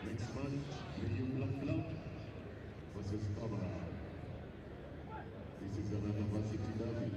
Next month, Blakblad versus Kabarak. This is another varsity derby.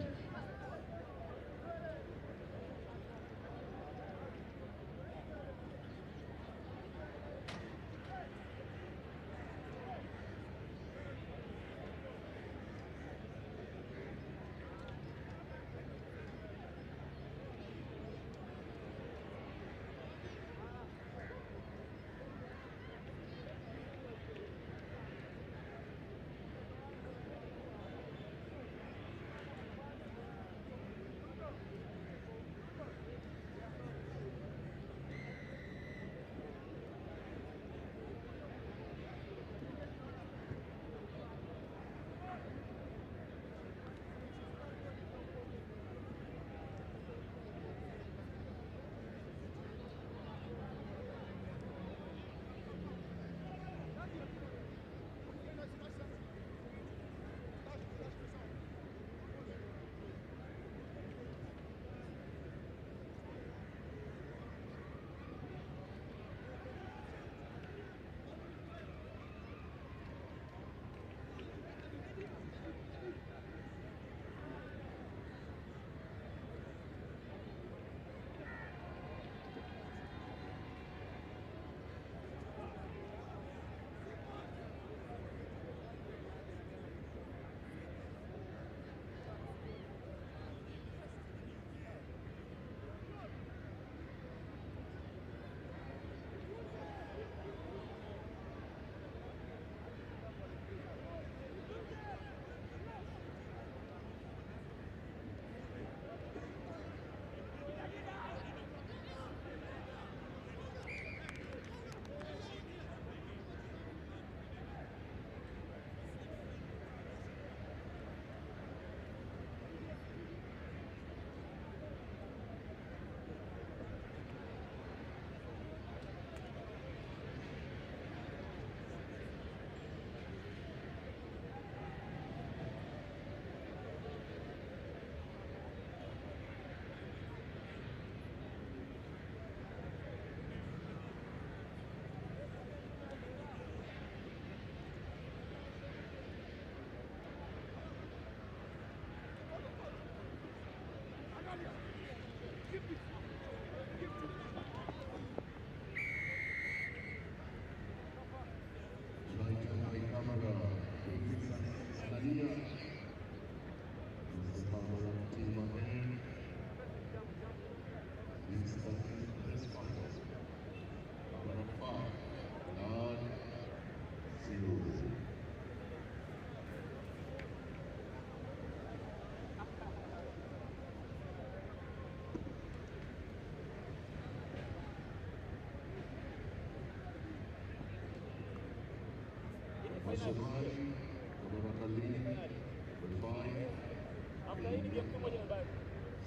Hafta hii ni game tu moja imebaki.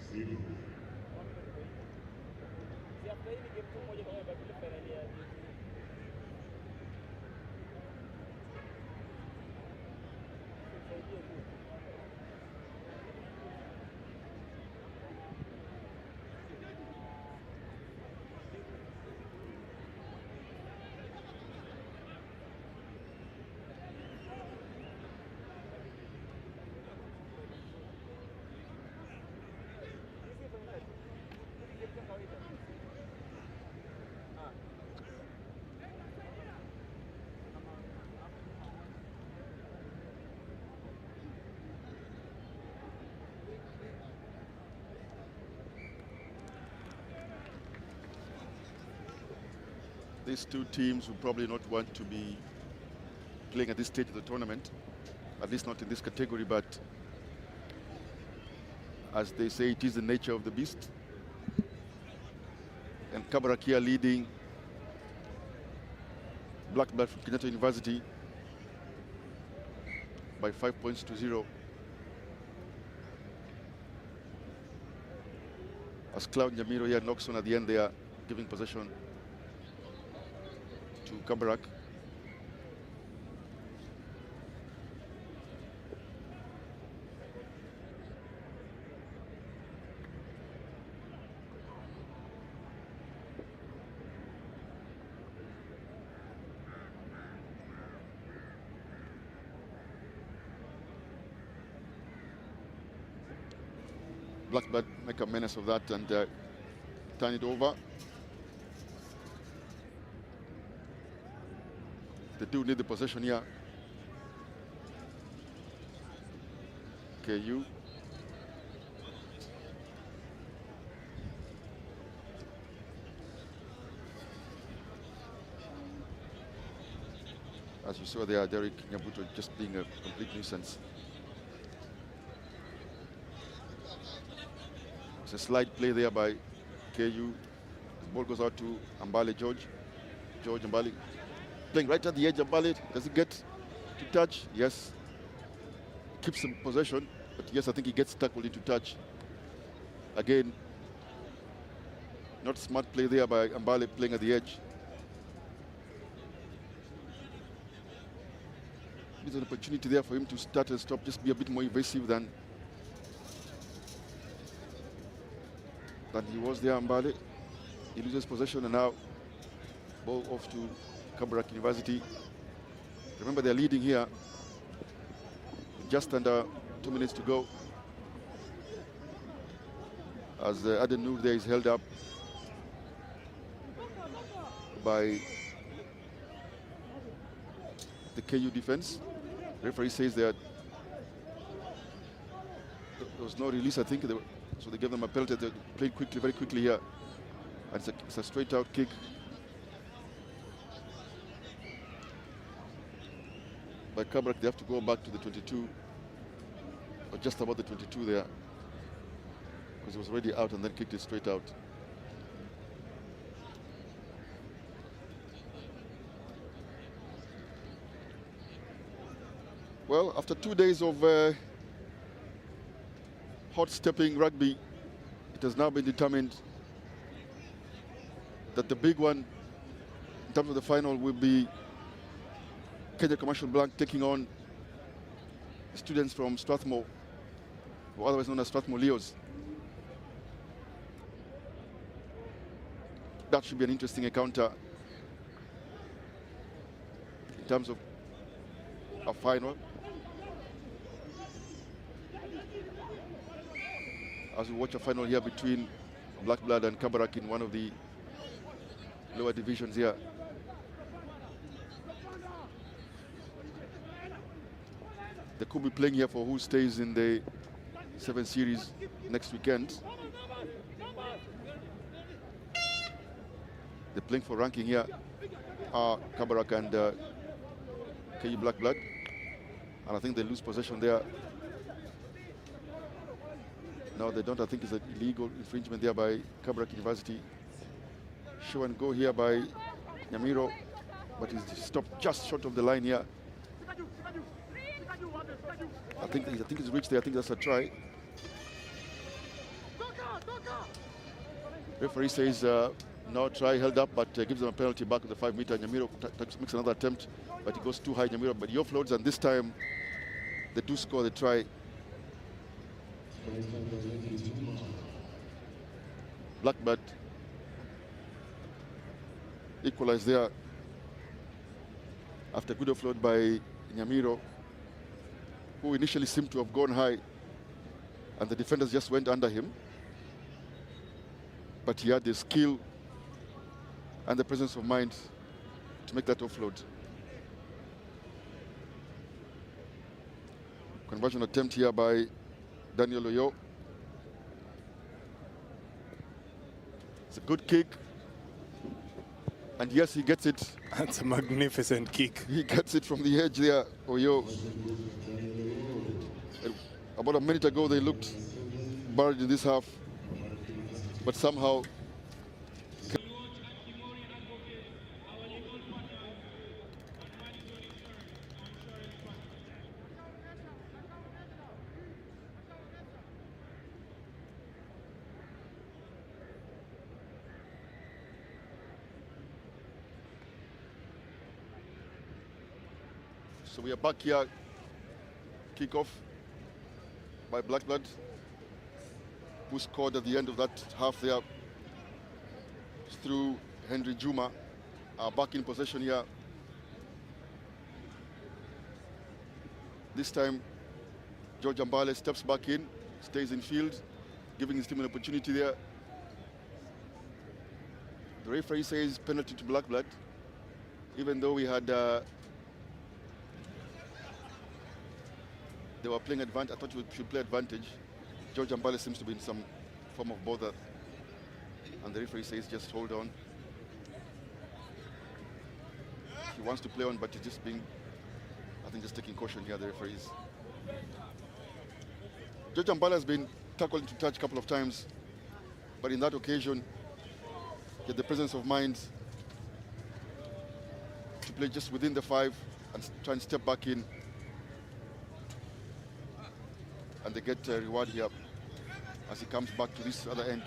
Si hafta hii ni game tu moja imebaki ile finali ya These two teams will probably not want to be playing at this stage of the tournament, at least not in this category, but as they say, it is the nature of the beast. and Kabarak here leading Blakblad from Kenyatta University by 5 points to 0. As Cloud Nyamiro here knocks on at the end, they are giving possession to Kabarak. Blakblad make a menace of that and turn it over. They do need the possession here. KU. As you saw there, Derek Nyabuto just being a complete nuisance. It's a slide play there by KU. The ball goes out to Ambale George. George Ambale playing right at the edge. Ambale, does he get to touch? Yes. Keeps some possession, but yes, I think he gets tackled into touch. Again, not smart play there by Ambale playing at the edge. There's an opportunity there for him to start and stop, just be a bit more evasive than he was there. Ambale, he loses possession, and now ball off to Kabarak University. Remember, they're leading here, just under 2 minutes to go, as Aden Noor there is held up by the KU defense. Referee says that there was no release, I think, so they gave them a penalty. They played quickly, very quickly here. And it's a straight out kick. By Kabarak, they have to go back to the 22, or just about the 22 there, because it was already out and then kicked it straight out. Well, after 2 days of hot-stepping rugby, it has now been determined that the big one in terms of the final will be Kenya Commercial Blanc taking on students from Strathmore, or otherwise known as Strathmore Leos. That should be an interesting encounter in terms of a final. As we watch a final here between Blakblad and Kabarak in one of the lower divisions here. They could be playing here for who stays in the 7 series next weekend. They're playing for ranking here, Kabarak and KU Blakblad. And I think they lose possession there. No, they don't. I think it's an illegal infringement there by Kabarak University. Show and go here by Nyamiro, but he's stopped just short of the line here. I think it's reached there. I think that's a try. Referee says no try, held up, but gives them a penalty back on the 5 meter. Nyamiro makes another attempt, but he goes too high. Nyamiro, but he offloads, and this time they do score the try. Blakblad equalized there after good offload by Nyamiro, who initially seemed to have gone high, and the defenders just went under him. But he had the skill and the presence of mind to make that offload. Conversion attempt here by Daniel Oyo. It's a good kick. And yes, he gets it. That's a magnificent kick. He gets it from the edge there, Oyo. About a minute ago, they looked buried in this half. But somehow So we are back here. Kickoff by Blakblad, who scored at the end of that half there through Henry Juma. Back in possession here. This time, George Ambale steps back in, stays in field, giving his team an opportunity there. The referee says penalty to Blakblad, even though we had they were playing advantage. I thought we should play advantage. George Ambale seems to be in some form of bother, and the referee says just hold on. He wants to play on, but he's just being, I think, just taking caution here, the referees. George Ambale has been tackled into touch a couple of times, but in that occasion, he had the presence of mind to play just within the 5 and try and step back in. And they get a reward here as he comes back to this other end.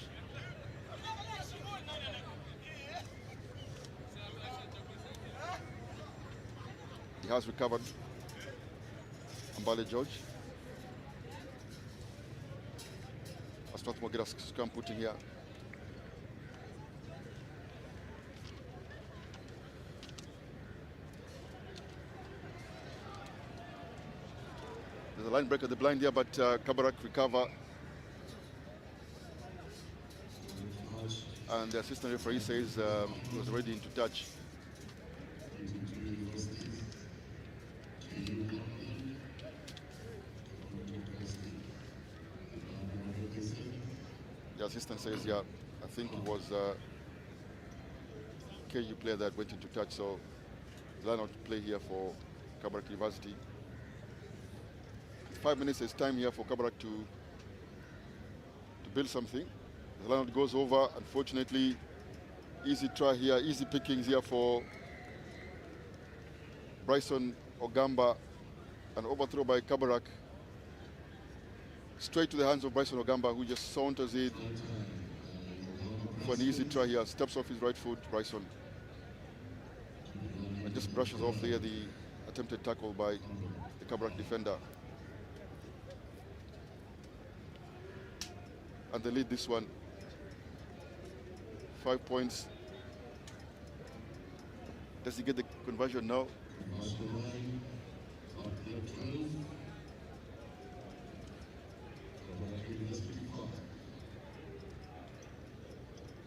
He has recovered Ambale George. As Strathmore get a scrum put in here. There's a line break at the blind here, but Kabarak recover. And the assistant referee says he was already into touch. The assistant says, yeah, I think it was KU player that went into touch, so line out to play here for Kabarak University. 5 minutes is time here for Kabarak to build something. The line out goes over, unfortunately. Easy try here, easy pickings here for Bryson Ogamba. An overthrow by Kabarak. Straight to the hands of Bryson Ogamba, who just saunters in for an easy try here. Steps off his right foot, Bryson. And just brushes off there the attempted tackle by the Kabarak defender. And they lead this one. 5 points. Does he get the conversion now?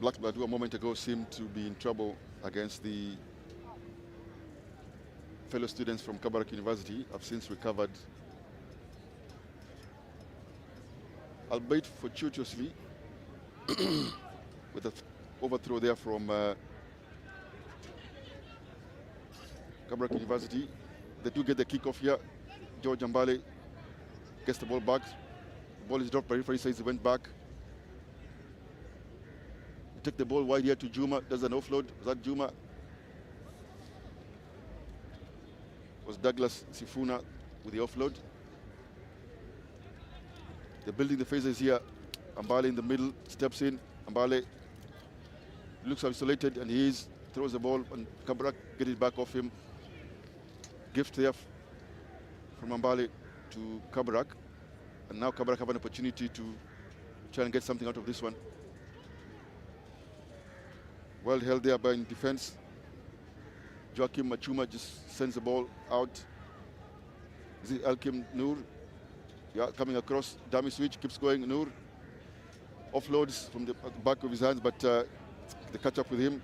Blakblad, who a moment ago seemed to be in trouble against the fellow students from Kabarak University, have since recovered, albeit fortuitously, with an overthrow there from Kabarak University. They do get the kickoff here. George Ambale gets the ball back. The ball is dropped by referee, says he went back. Take the ball wide here to Juma. Does an offload. Was that Juma? Was Douglas Sifuna with the offload. They're building the phases here. Ambale in the middle, steps in. Ambale looks isolated, and he throws the ball, and Kabarak get it back off him. Gift there from Ambale to Kabarak. And now Kabarak have an opportunity to try and get something out of this one. Well held there by in defense. Joachim Machuma just sends the ball out. Is it Alkim Noor? Yeah, coming across. Dummy switch, keeps going. Noor offloads from the back of his hands, but they catch up with him.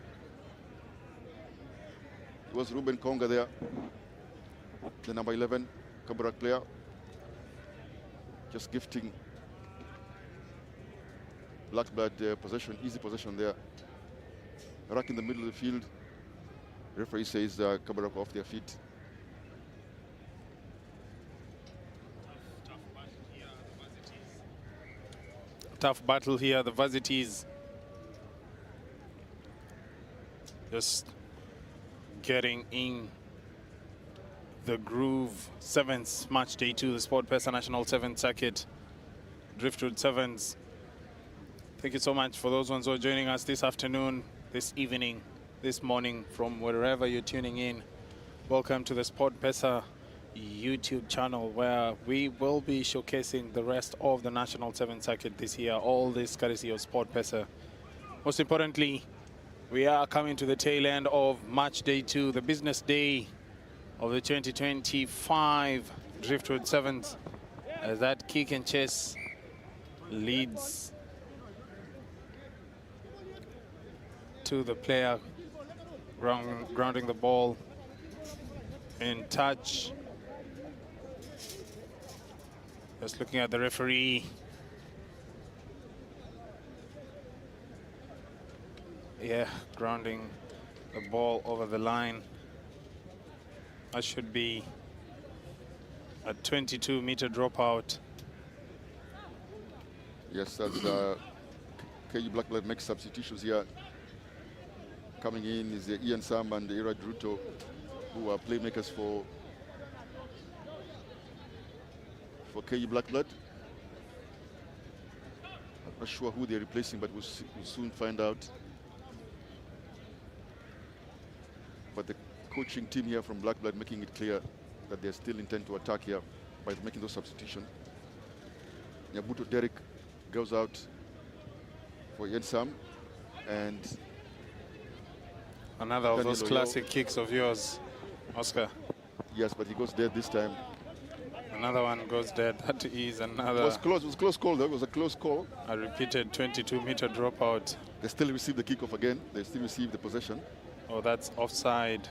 It was Ruben Konga there, the number 11 Kabarak player. Just gifting Blakblad possession, easy possession there. Rack in the middle of the field. Referee says Kabarak off their feet. Tough battle here, the Varsities just getting in the groove. Sevens, match day 2, the Sportpesa National 7th Circuit. Driftwood Sevens. Thank you so much for those ones who are joining us this afternoon, this evening, this morning, from wherever you're tuning in. Welcome to the Sportpesa YouTube channel, where we will be showcasing the rest of the National 7 circuit this year. All this courtesy of Sportpesa. Most importantly, we are coming to the tail end of match day 2, the business day of the 2025 Driftwood Sevens, as that kick and chase leads to the player grounding the ball in touch. Just looking at the referee. Yeah, grounding the ball over the line. That should be a 22-meter dropout. Yes, as KU Blakblad makes substitutions here. Coming in is Ian Sam and Ira Druto, who are playmakers for KU Blakblad. I'm not sure who they're replacing, but we'll soon find out. But the coaching team here from Blakblad making it clear that they still intend to attack here by making those substitutions. Nyabuto Derek goes out for Ian Sam, and another of those classic kicks of yours, Oscar. Yes, but he goes dead this time. Another one goes dead. That is another. It was close. It was a close call, though. It was a close call. A repeated 22-meter dropout. They still receive the kickoff again. They still receive the possession. Oh, that's offside.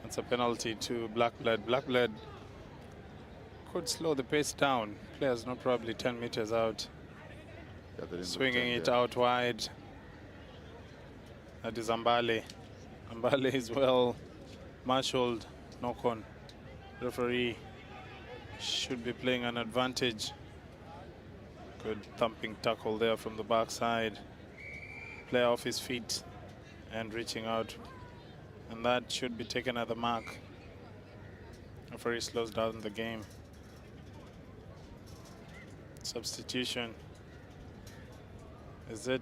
That's a penalty to Blakblad. Blakblad could slow the pace down. Players not probably 10 meters out. Yeah, swinging it out wide. That is Ambale. Ambale is well marshaled. Knock on. Referee should be playing an advantage. Good thumping tackle there from the backside. Player off his feet and reaching out. And that should be taken at the mark. Referee slows down the game. Substitution. Is it?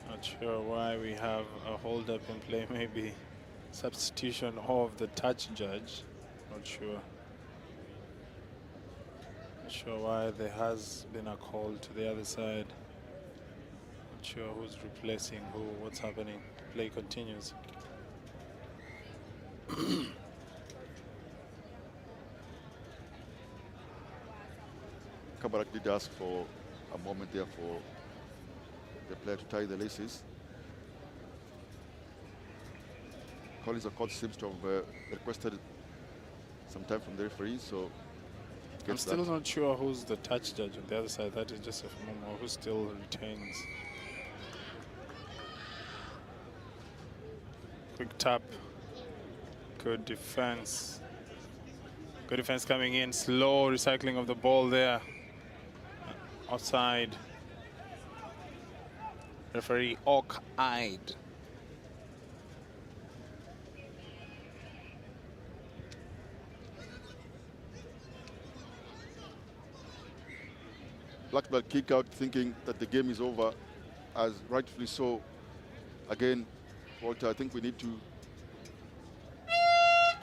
Not sure why we have a hold up in play. Maybe substitution of the touch judge. Not sure. Not sure why there has been a call to the other side. Not sure who's replacing who, what's happening. Play continues. Kabarak did ask for a moment there for the player to tie the laces. Collins of course seems to have requested some time from the referee, so I'm still not sure who's the touch judge on the other side. That is just a moment who still retains. Quick tap. Good defense. Good defense coming in. Slow recycling of the ball there. Outside. Referee Oak-eyed. Blakblad kick out thinking that the game is over, as rightfully so. Again, Walter, I think we need to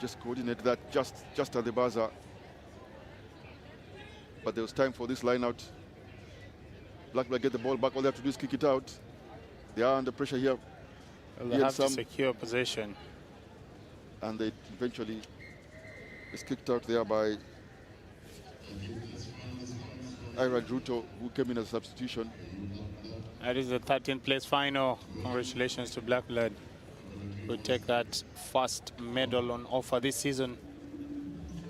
just coordinate that just at the buzzer. But there was time for this line out. Blakblad get the ball back. All they have to do is kick it out. They are under pressure here. Well, they have to secure possession. And they eventually is kicked out there by Ira Druto, who came in as a substitution. That is the 13th place final. Congratulations to Blakblad, who take that first medal on offer this season.